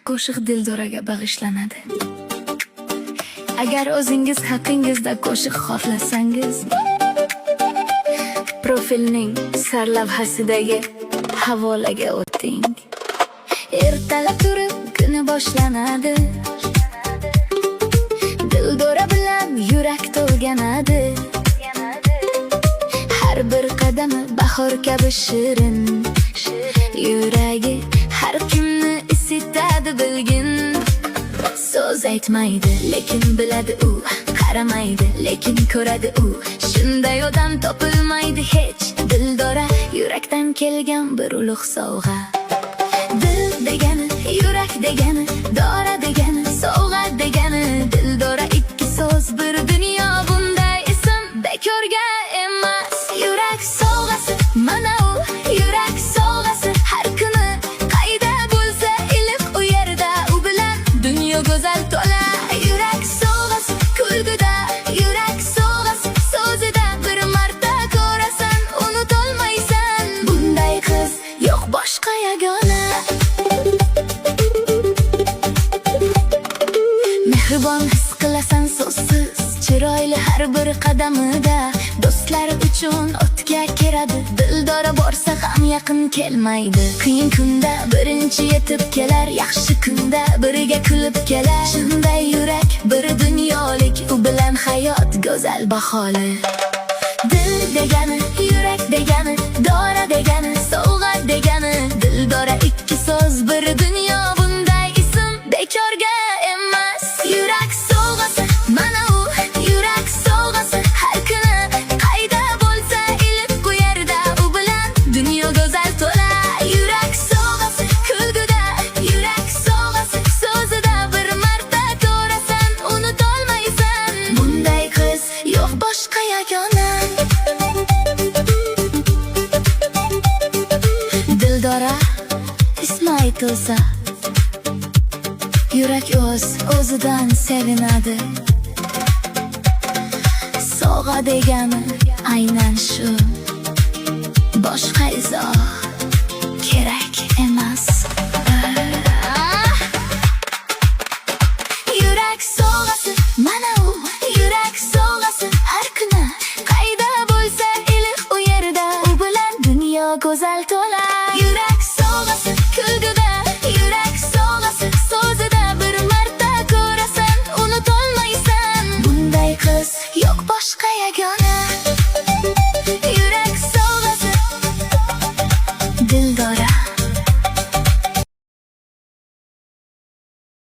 qo'shiq Dildoraga bag'ishlanadi. Agar o'zingiz haqingizda qo'shiq xohlasangiz, profilning sarlavhasidagi havolaga o'ting. Ertalab turib kuni boshlanadi, Dildora bilan yurak to'lganadi. Har bir qadami bahor kabi shirin, yuragi har kimni isitadi bilgin. So'z aytmaydi, lekin biladi u, qaramaydi, lekin ko'radi u. Shunday odam topilmaydi hech. Dildora yurakdan kelgan bir ulug' sovg'a. Dil degani, yurak degani, dora degani, sovg'a degani. Dildora ikki so'z bir dunyo, bunday ism bekorga emas. Yurak sovg'asi, mana u yurak sovg'asi. Har kuni qayda bo'lsa iliq u yerda, u bilan dunyo go'zal to'la. Yurak sovg'asi kulguda, yurak sovg'asi so'zida. Bir marta ko'rasan, unutolmaysan. Bunday qiz yo'q boshqa yagona. Mehribon his qilasan so'zsiz, chiroyli har bir qadamida. Do'stlar uchun o'tga kiradi, Dildora borsa ham yaqin kelmaydi. Qiyin kunda birinchi yetib kelar, yaxshi kunda biriga kulib kelar. Shunday yurak bir dunyolik, u bilan hayot go'zal baholi. Dil degani, yurak degani, dora degani, sovg'a degani. Dildora ikki so'z bir dunyo, bunday ism bekorga emas. Yurak sovg'asi, mana u yurak sovg'asi. Har kuni qayda bo'lsa iliq u yerda, u bilan dunyo go'zal to'la. Yurak sovg'asi kulguda, yurak sovg'asi so'zida. Bir marta ko'rasan, unutolmaysan. Bunday qiz yo'q boshqa yagona. Dildora ismi aytilsa, yurak o'zidan sevinadi. Sovg'a degani aynan shu, boshqa izoh kerak emas. Yurak sovg'asi, mana u yurak sovg'asi. Har kuni qayda bo'lsa iliq u yerda, u bilan dunyo go'zal to'la.